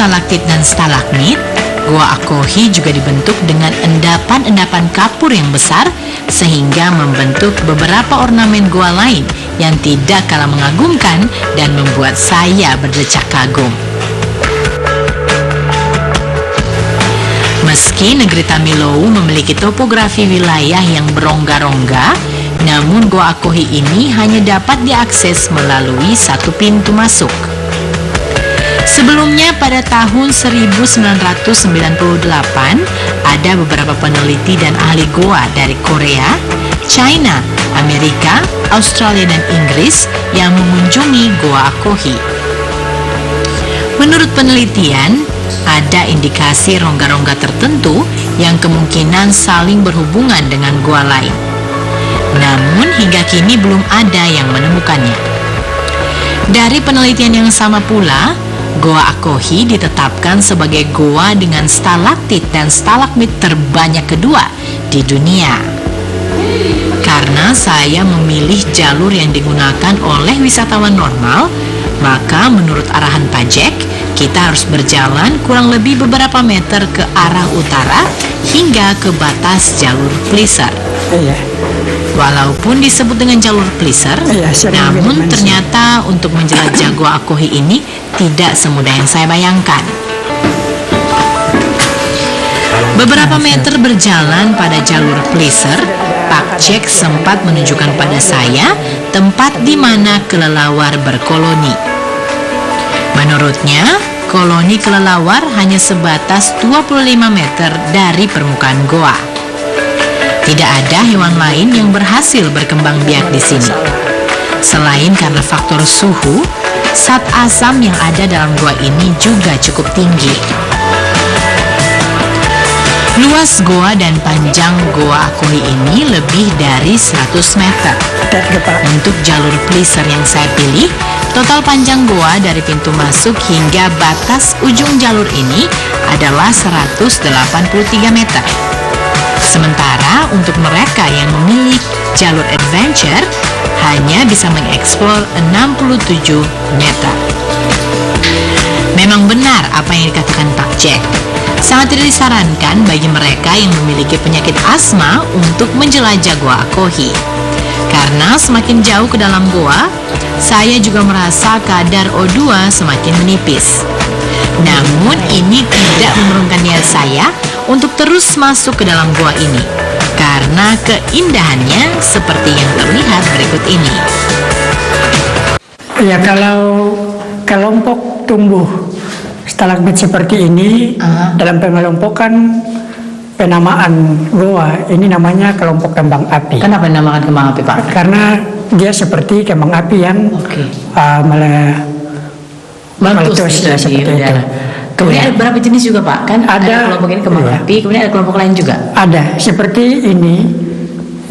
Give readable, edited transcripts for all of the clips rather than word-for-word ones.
stalaktit dan stalagmit, Goa Akohi juga dibentuk dengan endapan-endapan kapur yang besar sehingga membentuk beberapa ornamen goa lain yang tidak kalah mengagumkan dan membuat saya berdecak kagum. Meski negeri Tamilowu memiliki topografi wilayah yang berongga-rongga, namun Goa Akohi ini hanya dapat diakses melalui satu pintu masuk. Sebelumnya pada tahun 1998, ada beberapa peneliti dan ahli goa dari Korea, China, Amerika, Australia, dan Inggris yang mengunjungi Goa Akohi. Menurut penelitian, ada indikasi rongga-rongga tertentu yang kemungkinan saling berhubungan dengan goa lain. Namun hingga kini belum ada yang menemukannya. Dari penelitian yang sama pula, Goa Akohi ditetapkan sebagai goa dengan stalaktit dan stalagmit terbanyak kedua di dunia. Karena saya memilih jalur yang digunakan oleh wisatawan normal, maka menurut arahan Pak Jack, kita harus berjalan kurang lebih beberapa meter ke arah utara hingga ke batas jalur Pleaser. Walaupun disebut dengan jalur Pleaser, namun ternyata untuk menjelajah Goa Akohi ini tidak semudah yang saya bayangkan. Beberapa meter berjalan pada jalur Pleaser, Pak Jack sempat menunjukkan pada saya tempat di mana kelelawar berkoloni. Menurutnya, koloni kelelawar hanya sebatas 25 meter dari permukaan goa. Tidak ada hewan lain yang berhasil berkembang biak di sini. Selain karena faktor suhu, zat asam yang ada dalam goa ini juga cukup tinggi. Luas goa dan panjang Goa Akohi ini lebih dari 100 meter. Untuk jalur Pleaser yang saya pilih, total panjang goa dari pintu masuk hingga batas ujung jalur ini adalah 183 meter. Sementara untuk mereka yang memilih jalur adventure hanya bisa mengeksplor 67 meter. Memang benar apa yang dikatakan Pak Jack. Sangat tidak disarankan bagi mereka yang memiliki penyakit asma untuk menjelajah Goa Akohi. Karena semakin jauh ke dalam goa, saya juga merasa kadar O2 semakin menipis. Namun ini tidak menurunkan niat saya untuk terus masuk ke dalam goa ini, karena keindahannya seperti yang terlihat berikut ini. Ya, kalau kelompok tumbuh stalagmit seperti ini, dalam pengelompokan penamaan goa ini namanya kelompok kembang api. Kenapa dinamakan kembang api, Pak? Karena dia seperti kembang api yang meletus ya, seperti itu. Kemudian ada berapa jenis juga, Pak? Kan ada kelompok ini kembang api, kemudian ada kelompok lain juga. Ada, seperti ini,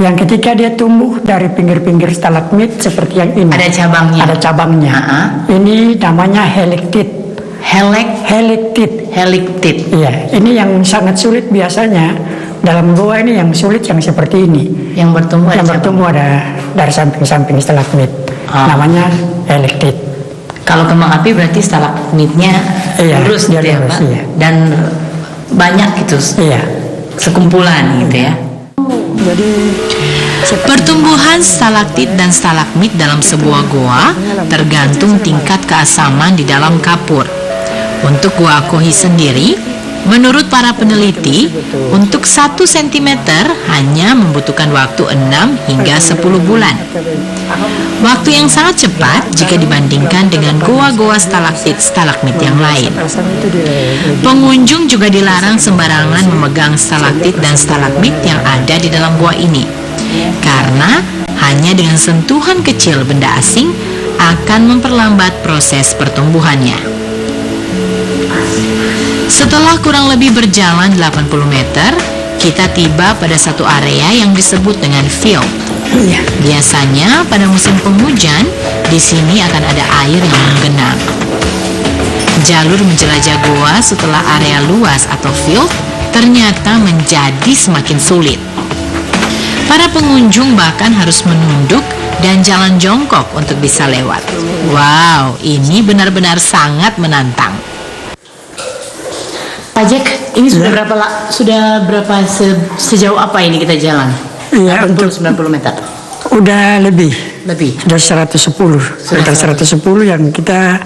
yang ketika dia tumbuh dari pinggir-pinggir stalagmit seperti yang ini. Ada cabangnya. Ada cabangnya. Ini namanya helictit. Helictit. Iya, ini yang sangat sulit biasanya dalam goa ini, yang sulit yang seperti ini. Yang bertumbuh ada dari samping-samping stalagmit. Namanya helictit. Kalau kembang api berarti stalagmitnya lurus gitu ya, Pak? Iya. Dan banyak gitu, sekumpulan gitu ya. Pertumbuhan stalaktit dan stalagmit dalam sebuah goa tergantung tingkat keasaman di dalam kapur. Untuk Goa Akohi sendiri, menurut para peneliti, untuk 1 cm hanya membutuhkan waktu 6 hingga 10 bulan. Waktu yang sangat cepat jika dibandingkan dengan goa-goa stalaktit stalagmit yang lain. Pengunjung juga dilarang sembarangan memegang stalaktit dan stalagmit yang ada di dalam goa ini, karena hanya dengan sentuhan kecil benda asing akan memperlambat proses pertumbuhannya. Setelah kurang lebih berjalan 80 meter, kita tiba pada satu area yang disebut dengan field. Biasanya pada musim penghujan, di sini akan ada air yang menggenang. Jalur menjelajah goa setelah area luas atau field ternyata menjadi semakin sulit. Para pengunjung bahkan harus menunduk dan jalan jongkok untuk bisa lewat. Wow, ini benar-benar sangat menantang. Ini sudah berapa sejauh apa ini kita jalan? Iya, 90 meter. Udah lebih. Lebih. Sudah 110. Sekitar 110 yang kita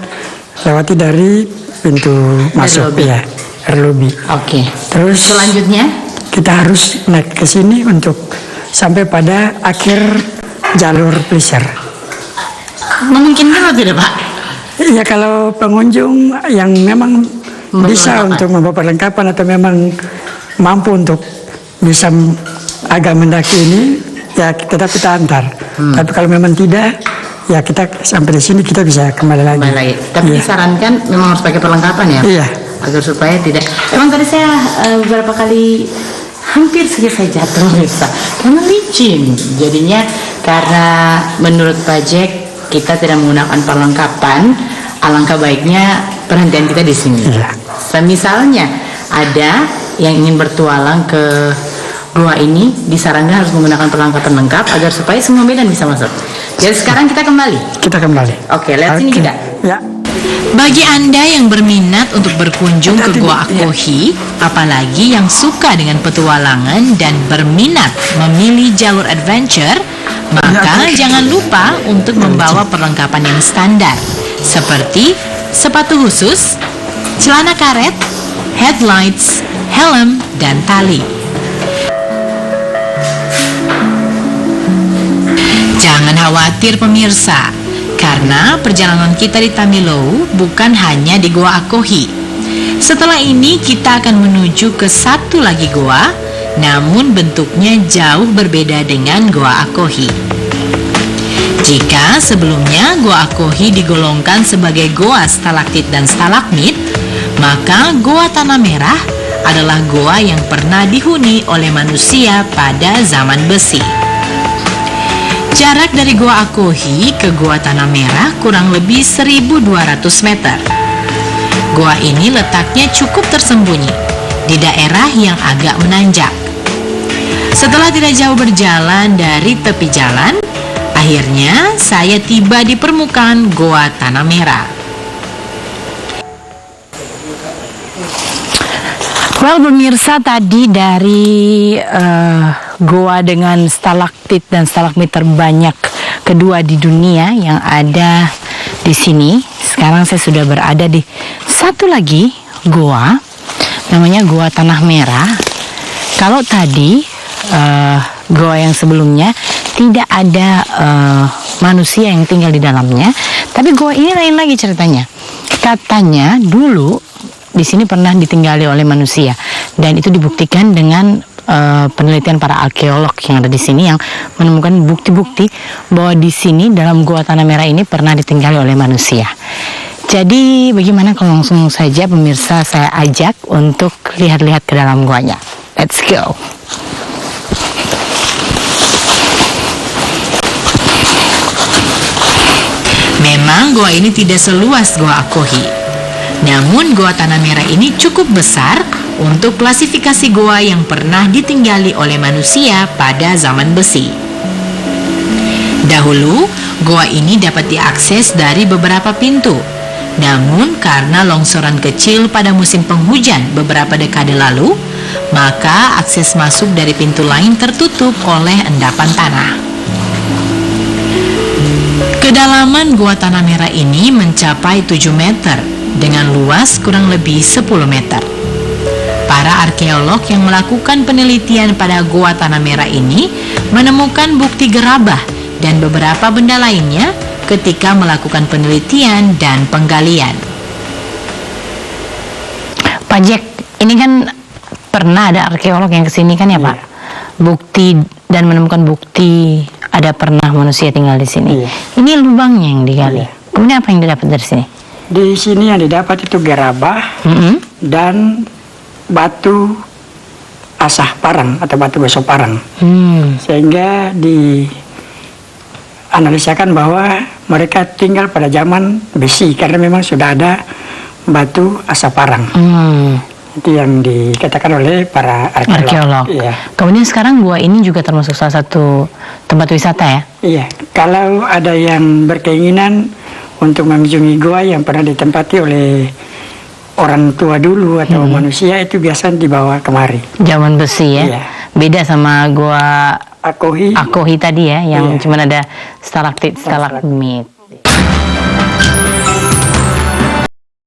lewati dari pintu masuk lobby. ya, dari lobby. Oke. Terus Selanjutnya kita harus naik ke sini untuk sampai pada akhir jalur pleasure. Memungkinkan atau tidak, Pak? Ya kalau pengunjung yang memang Membawa bisa perlengkapan. untuk membawa perlengkapan atau memang mampu untuk bisa agak mendaki ini, ya tetap kita antar. Tapi kalau memang tidak, ya kita sampai di sini kita bisa kembali lagi. Kembali lagi. Tapi Iya. disarankan memang harus pakai perlengkapan ya? Iya. Agar supaya tidak. Emang tadi saya beberapa kali hampir saja saya jatuh, pemirsa. Karena licin. Jadinya karena menurut Pak Jack kita tidak menggunakan perlengkapan, alangkah baiknya perhentian kita di sini. Iya. Misalnya ada yang ingin bertualang ke gua ini, disarankan harus menggunakan perlengkapan lengkap agar supaya semua medan bisa masuk. Jadi sekarang kita kembali. Kita kembali. Oke, lihat sini Oke. kita. Ya. Bagi Anda yang berminat untuk berkunjung ke Gua Akohi, apalagi yang suka dengan petualangan dan berminat memilih jalur adventure, maka jangan lupa untuk membawa perlengkapan yang standar, seperti sepatu khusus, celana karet, headlights, helm, dan tali. Jangan khawatir pemirsa, karena perjalanan kita di Tamilou bukan hanya di Gua Akohi. Setelah ini kita akan menuju ke satu lagi gua, namun bentuknya jauh berbeda dengan Gua Akohi. Jika sebelumnya Gua Akohi digolongkan sebagai goa stalaktit dan stalagmit, maka Gua Tanah Merah adalah goa yang pernah dihuni oleh manusia pada zaman besi. Jarak dari Gua Akohi ke Gua Tanah Merah kurang lebih 1.200 meter. Gua ini letaknya cukup tersembunyi di daerah yang agak menanjak. Setelah tidak jauh berjalan dari tepi jalan, akhirnya saya tiba di permukaan Gua Tanah Merah. Well, pemirsa, tadi dari goa dengan stalaktit dan stalagmit terbanyak kedua di dunia yang ada di sini. Sekarang saya sudah berada di satu lagi goa, namanya Gua Tanah Merah. Kalau tadi goa yang sebelumnya tidak ada manusia yang tinggal di dalamnya, tapi goa ini lain lagi ceritanya. Katanya dulu di sini pernah ditinggali oleh manusia, dan itu dibuktikan dengan penelitian para arkeolog yang ada di sini yang menemukan bukti-bukti bahwa di sini dalam Gua Tanah Merah ini pernah ditinggali oleh manusia. Jadi bagaimana kalau langsung saja pemirsa saya ajak untuk lihat-lihat ke dalam guanya. Let's go. Memang gua ini tidak seluas Gua Akohi. Namun Gua Tanah Merah ini cukup besar untuk klasifikasi goa yang pernah ditinggali oleh manusia pada zaman besi. Dahulu, goa ini dapat diakses dari beberapa pintu. Namun karena longsoran kecil pada musim penghujan beberapa dekade lalu, maka akses masuk dari pintu lain tertutup oleh endapan tanah. Kedalaman Gua Tanah Merah ini mencapai 7 meter dengan luas kurang lebih 10 meter. Para arkeolog yang melakukan penelitian pada Gua Tanah Merah ini menemukan bukti gerabah dan beberapa benda lainnya ketika melakukan penelitian dan penggalian. Pak Jack, ini kan pernah ada arkeolog yang kesini kan ya Pak? Bukti dan menemukan bukti ada pernah manusia tinggal di sini. Iya. Ini lubangnya yang digali. Iya. Kemudian apa yang didapat dari sini? Di sini yang didapat itu gerabah dan batu asah parang atau batu gosok parang. Sehingga dianalisakan bahwa mereka tinggal pada zaman besi karena memang sudah ada batu asah parang. Itu yang dikatakan oleh para arkeolog. Iya. Kemudian sekarang gua ini juga termasuk salah satu tempat wisata ya? Iya. Kalau ada yang berkeinginan untuk mengunjungi gua yang pernah ditempati oleh orang tua dulu atau manusia itu biasa dibawa kemari. Zaman besi ya. Iya. Beda sama gua Akohi. Akohi tadi ya, yang Iya. cuma ada stalaktit, stalagmit.